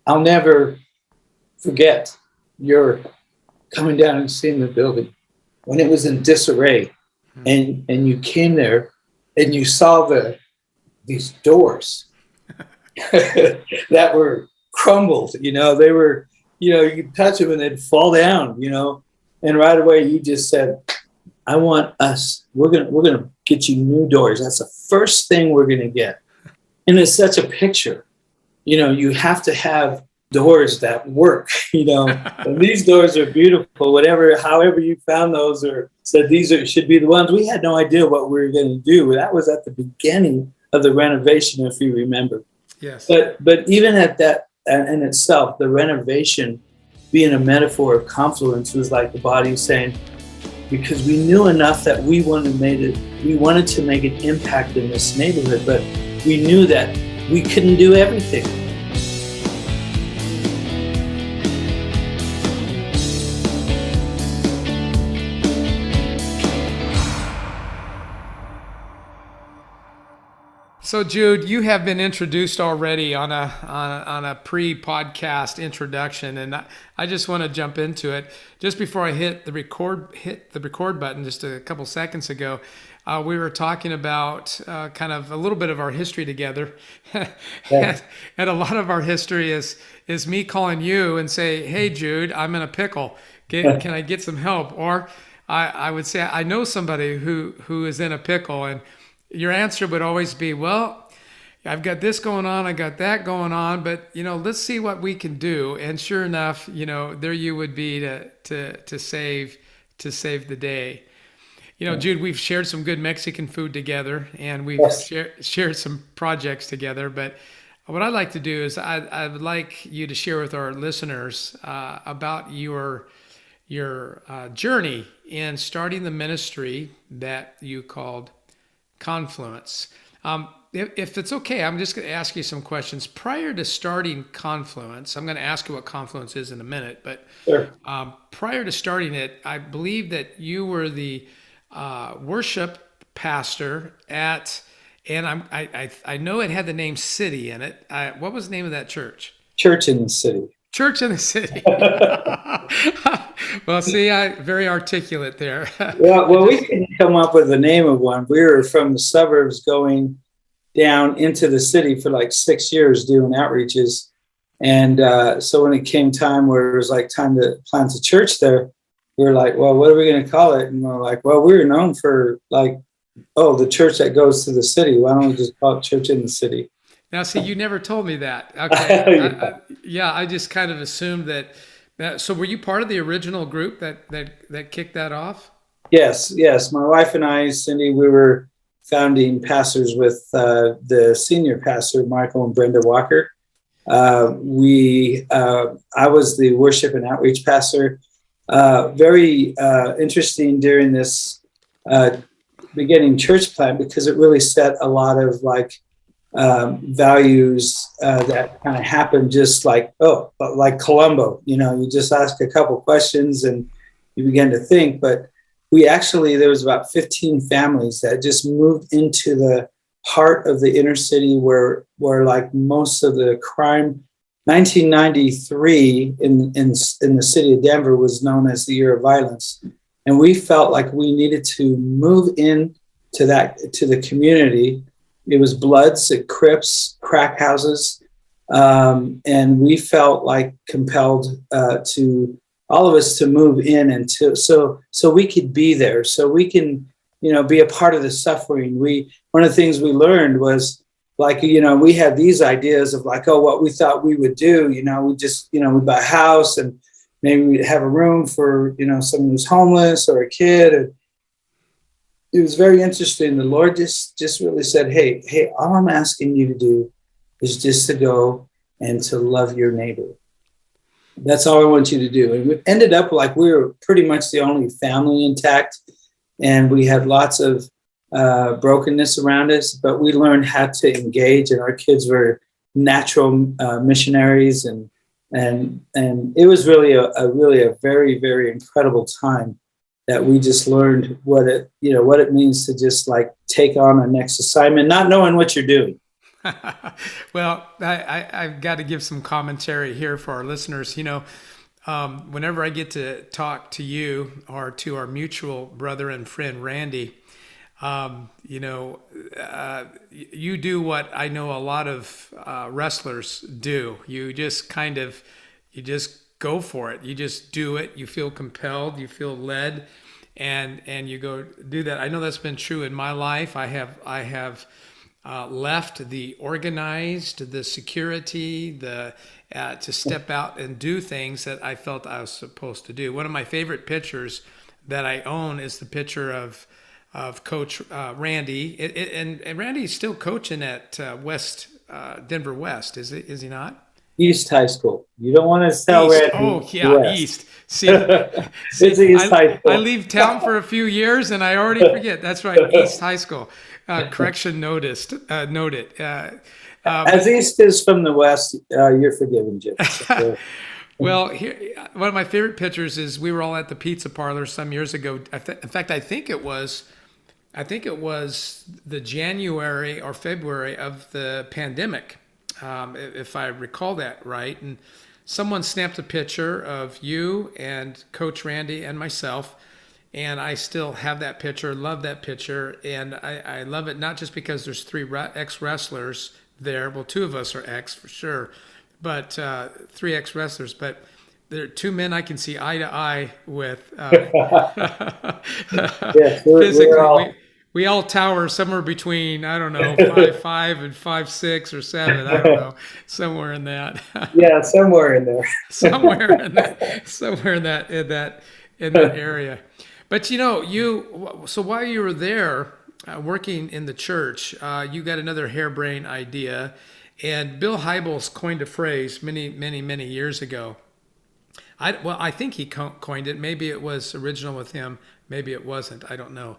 I'll never forget your coming down and seeing the building when it was in disarray, and you came there and you saw these doors that were crumbled. They were, you could touch them and they'd fall down. And right away you just said, I want us. We're gonna get you new doors. That's the first thing we're gonna get. And it's such a picture. You have to have doors that work. And these doors are beautiful. However you found those or said should be the ones. We had no idea what we were going to do. That was at the beginning of the renovation, if you remember. Yes. But even at that in itself, the renovation being a metaphor of confluence was like the body saying, because we knew enough that we wanted to make an impact in this neighborhood, but we knew that we couldn't do everything. So Jude, you have been introduced already on a pre-podcast introduction, and I just want to jump into it. Just before I hit the record button just a couple seconds ago, we were talking about kind of a little bit of our history together, and a lot of our history is me calling you and say, "Hey Jude, I'm in a pickle. Can I get some help?" Or I would say, "I know somebody who is in a pickle," and your answer would always be, "Well, I've got this going on, I got that going on, but let's see what we can do." And sure enough, there you would be to save the day. Jude, we've shared some good Mexican food together, and we've shared some projects together. But what I'd like to do is I would like you to share with our listeners about your journey in starting the ministry that you called Confluence. If it's okay, I'm just going to ask you some questions. Prior to starting Confluence, I'm going to ask you what Confluence is in a minute, but Sure. Prior to starting it, I believe that you were the worship pastor at, and I know it had the name City in it. What was the name of that church? Church in the City. Church in the City. Well, see, very articulate there. Well, we couldn't come up with the name of one. We were from the suburbs going down into the city for like 6 years doing outreaches. And so when it came time where it was like time to plant a church there, we were like, well, what are we going to call it? And we're like, well, we were known for like, the church that goes to the city. Why don't we just call it Church in the City? Now, see, you never told me that. Okay. I just kind of assumed that. So were you part of the original group that kicked that off? Yes. My wife and I, Cindy, we were founding pastors with the senior pastor, Michael and Brenda Walker. I was the worship and outreach pastor. Very interesting during this beginning church plant, because it really set a lot of values that kind of happened just like Columbo. You just ask a couple questions and you begin to think. But there was about 15 families that just moved into the heart of the inner city where like most of the crime. 1993 in the city of Denver was known as the Year of Violence. And we felt like we needed to move in to the community. It was Bloods, Crips, crack houses. And we felt like compelled to all of us to move in and so we could be there, so we can, be a part of the suffering. One of the things we learned was we had these ideas of what we thought we would do. We just, we'd buy a house and maybe we'd have a room for, someone who's homeless or a kid. And it was very interesting. The Lord just really said, hey, all I'm asking you to do is just to go and to love your neighbor. That's all I want you to do. And we ended up we were pretty much the only family intact, and we had lots of brokenness around us, but we learned how to engage, and our kids were natural missionaries, and it was really a very, very incredible time that we just learned what it means to just take on a next assignment, not knowing what you're doing. Well, I've got to give some commentary here for our listeners. Whenever I get to talk to you or to our mutual brother and friend Randy, you do what I know a lot of wrestlers do. You just go for it. You just do it. You feel compelled. You feel led, and you go do that. I know that's been true in my life. I have left the organized, the security, to step out and do things that I felt I was supposed to do. One of my favorite pictures that I own is the picture of Coach Randy, and Randy's still coaching at Denver West, is he not? East High School. You don't want to tell East. Randy Oh yeah, West. East. See, It's East High School. I leave town for a few years and I already forget. That's right, East High School. Correction noticed. Noted. As East is from the West, you're forgiven, Jim. Well, here, one of my favorite pictures is we were all at the pizza parlor some years ago. In fact, I think it was the January or February of the pandemic, if I recall that right. And someone snapped a picture of you and Coach Randy and myself. And I still have that picture, love that picture. And I love it not just because there's three ex-wrestlers there. Well, two of us are ex for sure, but three ex-wrestlers. But there are two men I can see eye to eye with. Yes, Physically, we all tower somewhere between, I don't know, 5'5" and 5'6" or 7. I don't know, somewhere in that. Yeah, somewhere in there. somewhere in that area. But so while you were there working in the church, you got another harebrained idea, and Bill Hybels coined a phrase many, many, many years ago. I think he coined it. Maybe it was original with him. Maybe it wasn't. I don't know.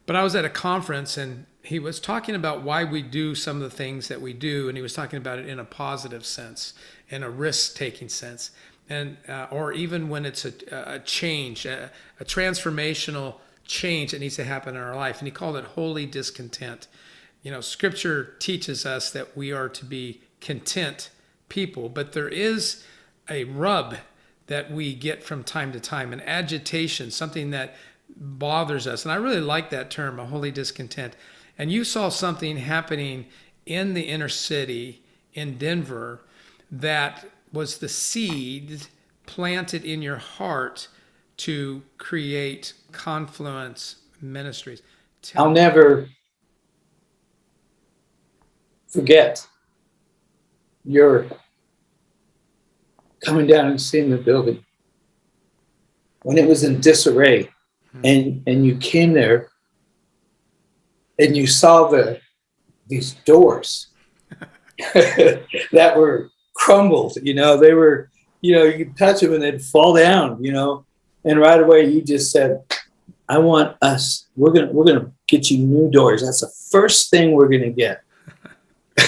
But I was at a conference and he was talking about why we do some of the things that we do, and he was talking about it in a positive sense, in a risk-taking sense, and or even when it's a change, a transformational change that needs to happen in our life. And he called it holy discontent. Scripture teaches us that we are to be content people, but there is a rub that we get from time to time, an agitation, something that bothers us. And I really like that term, a holy discontent. And you saw something happening in the inner city in Denver that was the seed planted in your heart to create Confluence Ministries. I'll never forget your coming down and seeing the building when it was in disarray. And you came there and you saw these doors that were crumbled, they were, you could touch them and they'd fall down, and right away you just said, we're gonna get you new doors. That's the first thing we're gonna get.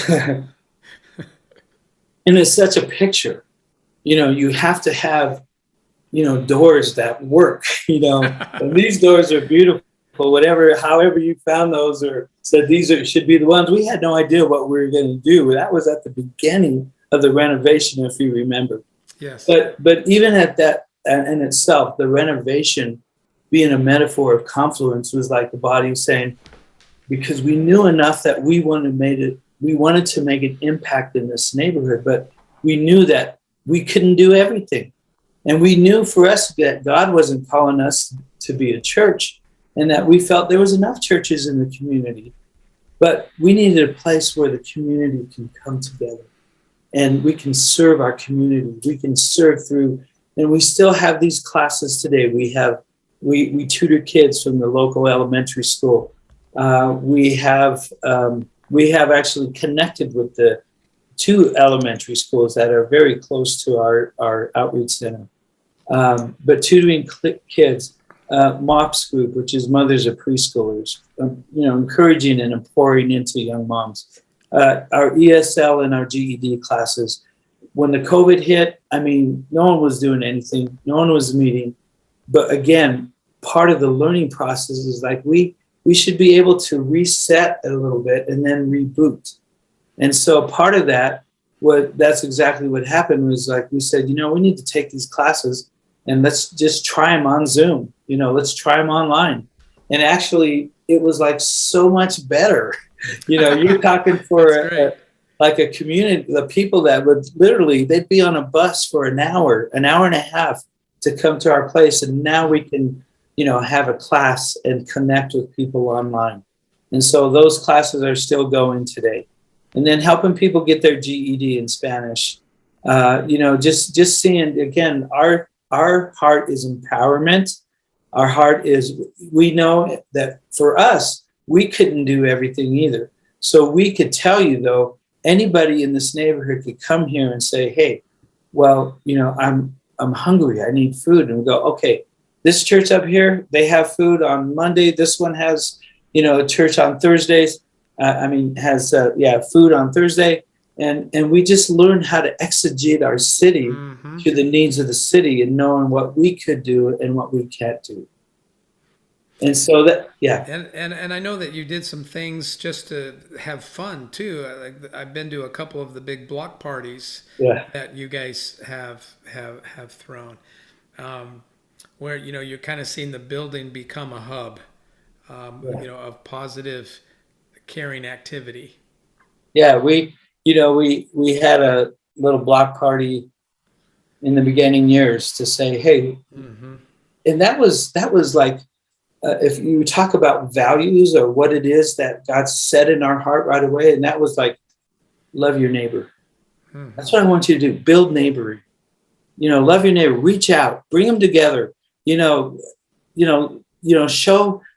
And it's such a picture, you have to have doors that work, and these doors are beautiful, however you found those or said should be the ones. We had no idea what we were going to do. That was at the beginning of the renovation, if you remember. Yes. But even at that in itself, the renovation being a metaphor of confluence was like the body saying, because we knew enough that we wanted to make an impact in this neighborhood, but we knew that we couldn't do everything. And we knew for us that God wasn't calling us to be a church, and that we felt there was enough churches in the community, but we needed a place where the community can come together and we can serve our community. We can serve through, and we still have these classes today. We tutor kids from the local elementary school. We have actually connected with the two elementary schools that are very close to our outreach center. But tutoring kids, MOPS group, which is mothers of preschoolers, encouraging and pouring into young moms. Our ESL and our GED classes. When the COVID hit, no one was doing anything. No one was meeting. But again, part of the learning process is like we should be able to reset a little bit and then reboot. And so part of that, that's exactly what happened was like, we said, we need to take these classes and let's just try them on Zoom, let's try them online. And actually it was like so much better. You're talking for like a community, the people that would literally, they'd be on a bus for an hour and a half to come to our place. And now we can, have a class and connect with people online. And so those classes are still going today. And then helping people get their GED in Spanish. Just seeing, again, our heart is empowerment. Our heart is, we know that for us, we couldn't do everything either. So we could tell you, though, anybody in this neighborhood could come here and say, hey, well, I'm hungry. I need food. And we go, okay, this church up here, they have food on Monday. This one has, a church on Thursdays. Has food on Thursday. And we just learned how to exegete our city to the needs of the city and knowing what we could do and what we can't do. And so that, yeah. And I know that you did some things just to have fun too. I've been to a couple of the big block parties that you guys have thrown, where, you're kind of seeing the building become a hub, of positive caring activity. Yeah, we had a little block party in the beginning years to say, hey, and that was like, if you talk about values or what it is that God set in our heart right away, and that was like, love your neighbor. That's what I want you to do. Build neighboring. Love your neighbor. Reach out. Bring them together.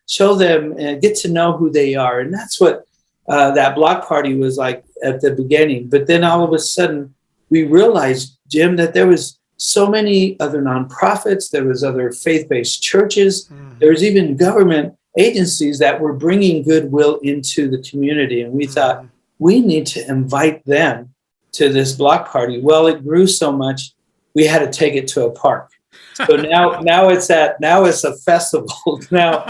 Show them and get to know who they are. And that's what that block party was like at the beginning. But then all of a sudden, we realized, Jim, that there was so many other nonprofits, there was other faith-based churches, there was even government agencies that were bringing goodwill into the community. And we thought, we need to invite them to this block party. Well, it grew so much, we had to take it to a park. So now it's a festival. now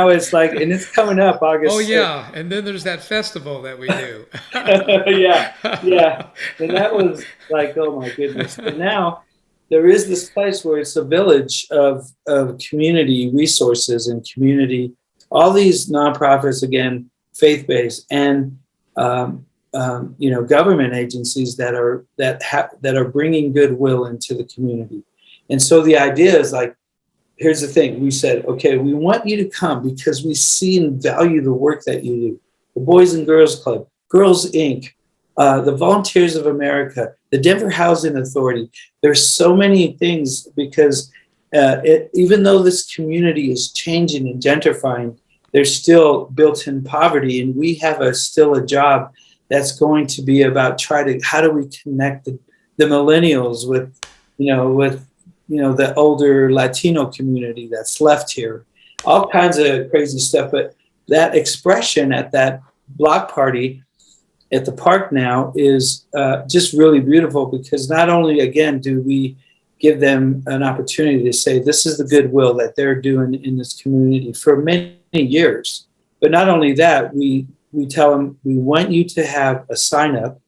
it's like, and it's coming up August. Oh yeah, 6th. And then there's that festival that we do. yeah. And that was like, oh my goodness. But now there is this place where it's a village of community resources and community, all these nonprofits, again, faith-based, and government agencies that are bringing goodwill into the community. And so the idea is like, here's the thing. We said, okay, we want you to come because we see and value the work that you do. The Boys and Girls Club, Girls Inc., the Volunteers of America, the Denver Housing Authority. There's so many things because even though this community is changing and gentrifying, there's still built-in poverty, and we have still a job that's going to be about how do we connect the millennials with the older Latino community that's left here, all kinds of crazy stuff. But that expression at that block party at the park now is just really beautiful because not only, again, do we give them an opportunity to say this is the goodwill that they're doing in this community for many years, but not only that, we tell them we want you to have a sign up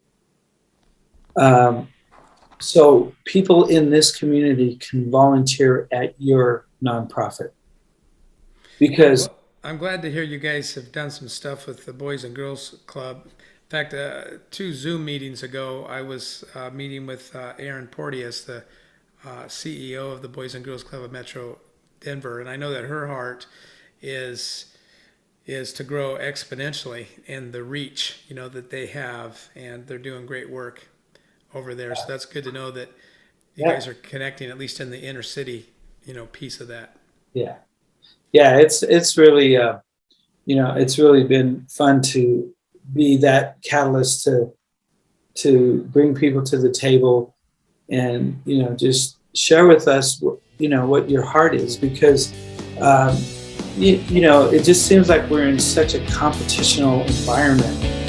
so people in this community can volunteer at your nonprofit. Because I'm glad to hear you guys have done some stuff with the Boys and Girls Club. In fact, 2 Zoom meetings ago, I was meeting with Erin Porteous, the CEO of the Boys and Girls Club of Metro Denver, and I know that her heart is to grow exponentially in the reach, that they have, and they're doing great work over there. So that's good to know that you guys are connecting, at least in the inner city, piece of that. Yeah. It's really, it's really been fun to be that catalyst to bring people to the table and, just share with us, what your heart is, because, it just seems like we're in such a competitional environment.